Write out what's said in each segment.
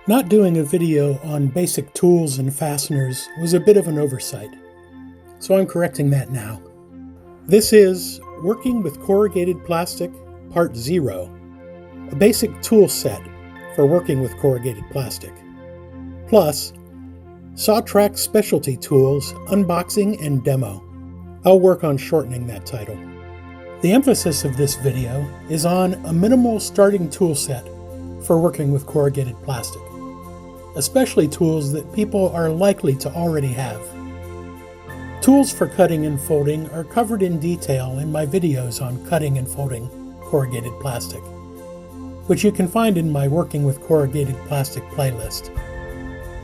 Not doing a video on basic tools and fasteners was a bit of an oversight, so I'm correcting that now. This is Working with Corrugated Plastic, Part 0, a basic tool set for working with corrugated plastic, plus SawTrax Specialty Tools Unboxing and Demo. I'll work on shortening that title. The emphasis of this video is on a minimal starting tool set for working with corrugated plastic, especially tools that people are likely to already have. Tools for cutting and folding are covered in detail in my videos on cutting and folding corrugated plastic, which you can find in my Working with Corrugated Plastic playlist,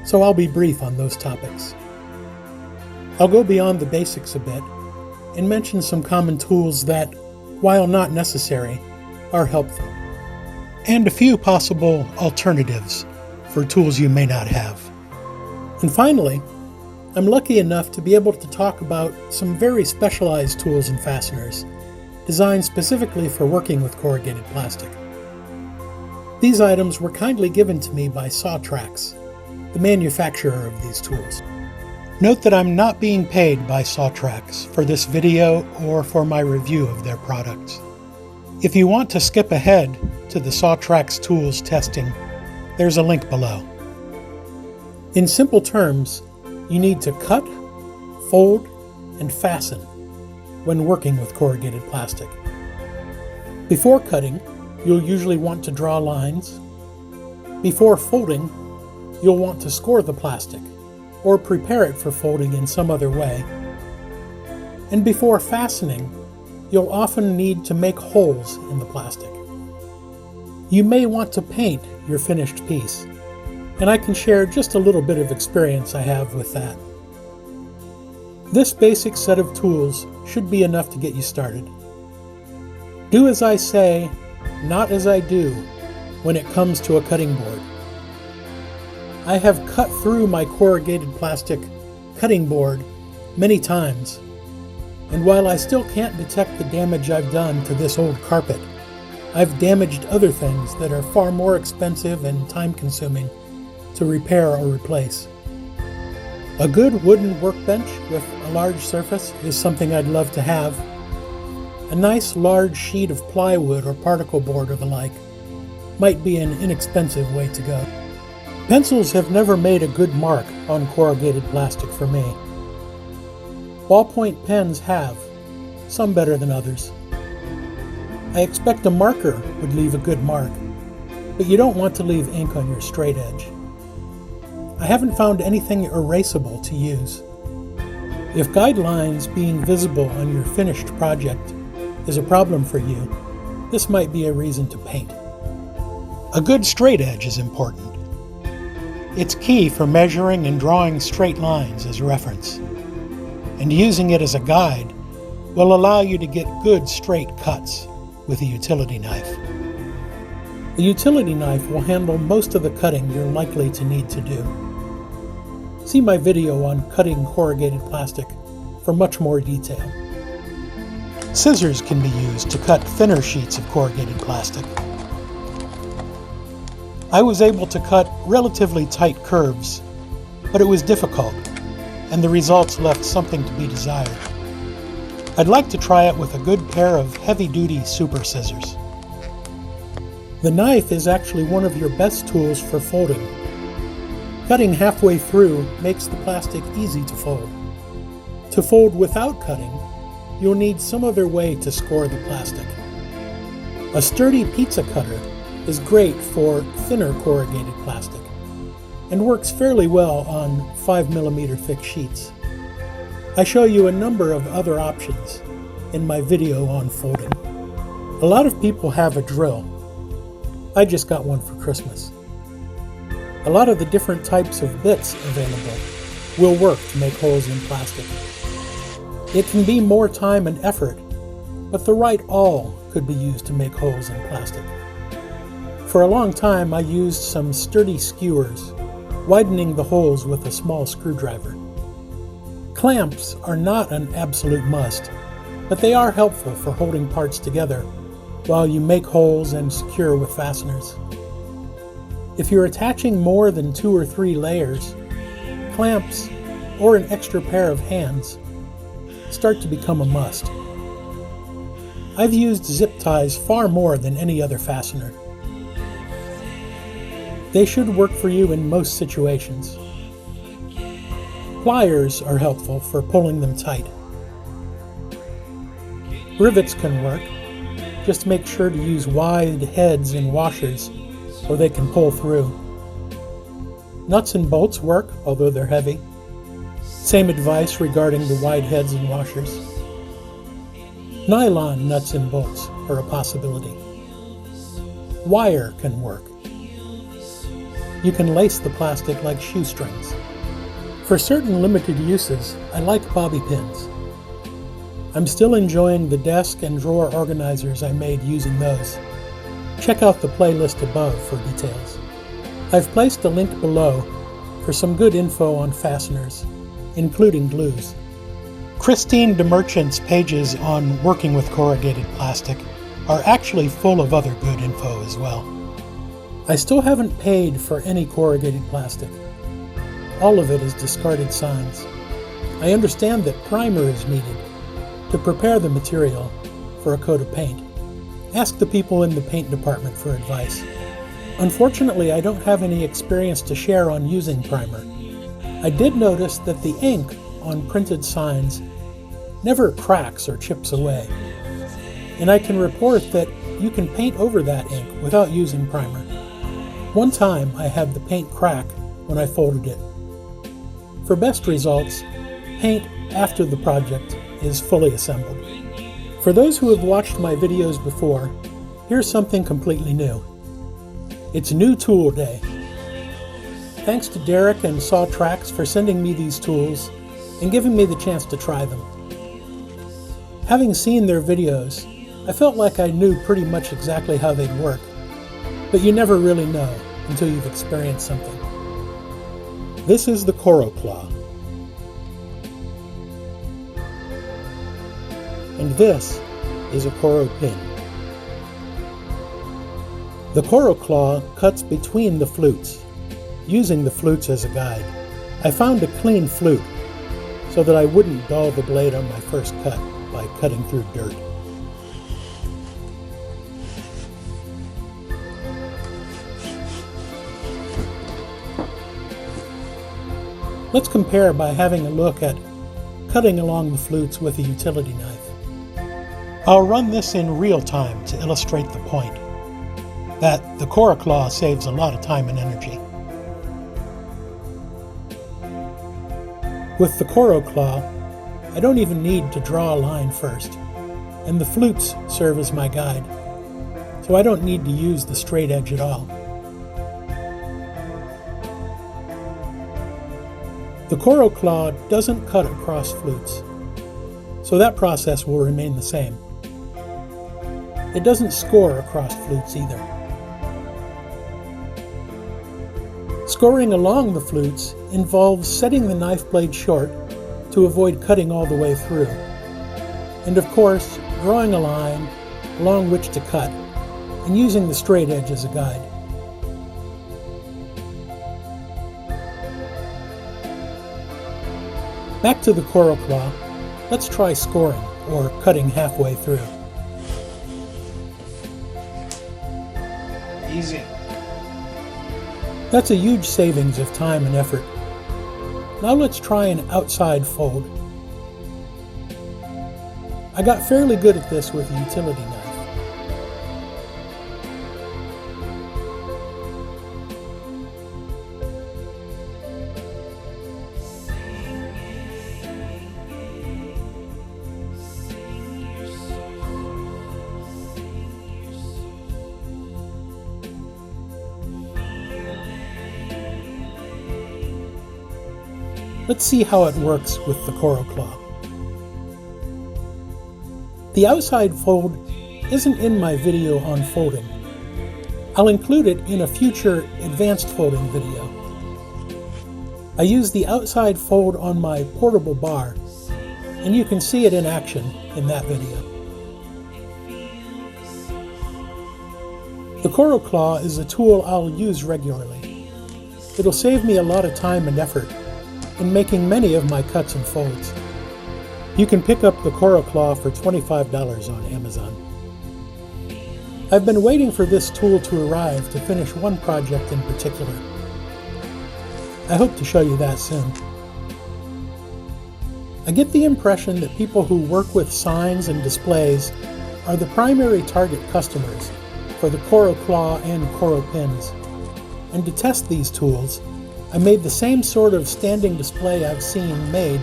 so I'll be brief on those topics. I'll go beyond the basics a bit and mention some common tools that, while not necessary, are helpful, and a few possible alternatives for tools you may not have. And finally, I'm lucky enough to be able to talk about some very specialized tools and fasteners designed specifically for working with corrugated plastic. These items were kindly given to me by SawTrax, the manufacturer of these tools. Note that I'm not being paid by SawTrax for this video or for my review of their products. If you want to skip ahead to the SawTrax tools testing, there's a link below. In simple terms, you need to cut, fold, and fasten when working with corrugated plastic. Before cutting, you'll usually want to draw lines. Before folding, you'll want to score the plastic or prepare it for folding in some other way. And before fastening, you'll often need to make holes in the plastic. You may want to paint your finished piece, and I can share just a little bit of experience I have with that. This basic set of tools should be enough to get you started. Do as I say, not as I do, when it comes to a cutting board. I have cut through my corrugated plastic cutting board many times, and while I still can't detect the damage I've done to this old carpet, I've damaged other things that are far more expensive and time-consuming to repair or replace. A good wooden workbench with a large surface is something I'd love to have. A nice large sheet of plywood or particle board or the like might be an inexpensive way to go. Pencils have never made a good mark on corrugated plastic for me. Ballpoint pens have, some better than others. I expect a marker would leave a good mark, but you don't want to leave ink on your straight edge. I haven't found anything erasable to use. If guidelines being visible on your finished project is a problem for you, this might be a reason to paint. A good straight edge is important. It's key for measuring and drawing straight lines as reference, and using it as a guide will allow you to get good straight cuts with a utility knife. A utility knife will handle most of the cutting you're likely to need to do. See my video on cutting corrugated plastic for much more detail. Scissors can be used to cut thinner sheets of corrugated plastic. I was able to cut relatively tight curves, but it was difficult, and the results left something to be desired. I'd like to try it with a good pair of heavy-duty super scissors. The knife is actually one of your best tools for folding. Cutting halfway through makes the plastic easy to fold. To fold without cutting, you'll need some other way to score the plastic. A sturdy pizza cutter is great for thinner corrugated plastic and works fairly well on 5mm thick sheets. I show you a number of other options in my video on folding. A lot of people have a drill. I just got one for Christmas. A lot of the different types of bits available will work to make holes in plastic. It can be more time and effort, but the right awl could be used to make holes in plastic. For a long time I used some sturdy skewers, widening the holes with a small screwdriver. Clamps are not an absolute must, but they are helpful for holding parts together while you make holes and secure with fasteners. If you're attaching more than 2 or 3 layers, clamps, or an extra pair of hands start to become a must. I've used zip ties far more than any other fastener. They should work for you in most situations. Pliers are helpful for pulling them tight. Rivets can work. Just make sure to use wide heads and washers or they can pull through. Nuts and bolts work, although they're heavy. Same advice regarding the wide heads and washers. Nylon nuts and bolts are a possibility. Wire can work. You can lace the plastic like shoestrings. For certain limited uses, I like bobby pins. I'm still enjoying the desk and drawer organizers I made using those. Check out the playlist above for details. I've placed a link below for some good info on fasteners, including glues. Christine DeMerchant's pages on working with corrugated plastic are actually full of other good info as well. I still haven't paid for any corrugated plastic. All of it is discarded signs. I understand that primer is needed to prepare the material for a coat of paint. Ask the people in the paint department for advice. Unfortunately, I don't have any experience to share on using primer. I did notice that the ink on printed signs never cracks or chips away, and I can report that you can paint over that ink without using primer. One time I had the paint crack when I folded it. For best results, paint after the project is fully assembled. For those who have watched my videos before, here's something completely new. It's New Tool Day. Thanks to Derek and SawTrax for sending me these tools and giving me the chance to try them. Having seen their videos, I felt like I knew pretty much exactly how they'd work, but you never really know until you've experienced something. This is the Coro Claw. And this is a Coro-Pin. The Coro Claw cuts between the flutes, using the flutes as a guide. I found a clean flute so that I wouldn't dull the blade on my first cut by cutting through dirt. Let's compare by having a look at cutting along the flutes with a utility knife. I'll run this in real time to illustrate the point that the Coro Claw saves a lot of time and energy. With the Coro Claw, I don't even need to draw a line first, and the flutes serve as my guide, so I don't need to use the straight edge at all. The Coro Claw doesn't cut across flutes, so that process will remain the same. It doesn't score across flutes either. Scoring along the flutes involves setting the knife blade short to avoid cutting all the way through, and of course drawing a line along which to cut and using the straight edge as a guide. Back to the Coro Claw, let's try scoring or cutting halfway through. Easy. That's a huge savings of time and effort. Now let's try an outside fold. I got fairly good at this with a utility knife. Let's see how it works with the Coro Claw. The outside fold isn't in my video on folding. I'll include it in a future advanced folding video. I use the outside fold on my portable bar, and you can see it in action in that video. The Coro Claw is a tool I'll use regularly. It'll save me a lot of time and effort in making many of my cuts and folds. You can pick up the Coro Claw for $25 on Amazon. I've been waiting for this tool to arrive to finish one project in particular. I hope to show you that soon. I get the impression that people who work with signs and displays are the primary target customers for the Coro Claw and Coro-Pins. And to test these tools, I made the same sort of standing display I've seen made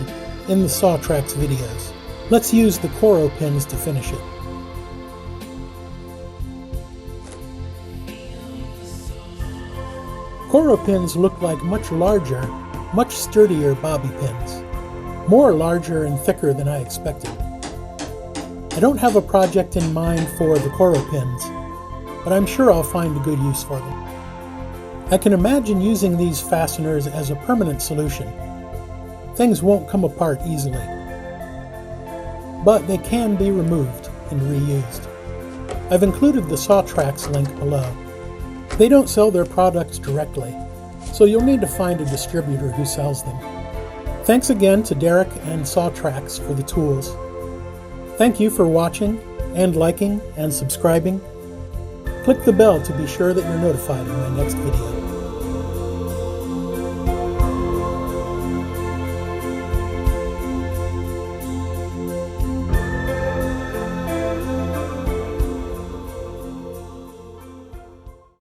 in the SawTrax videos. Let's use the Coro-Pins to finish it. Coro-Pins look like much larger, much sturdier bobby pins. More larger and thicker than I expected. I don't have a project in mind for the Coro-Pins, but I'm sure I'll find a good use for them. I can imagine using these fasteners as a permanent solution. Things won't come apart easily, but they can be removed and reused. I've included the SawTrax link below. They don't sell their products directly, so you'll need to find a distributor who sells them. Thanks again to Derek and SawTrax for the tools. Thank you for watching and liking and subscribing. Click the bell to be sure that you're notified of my next video.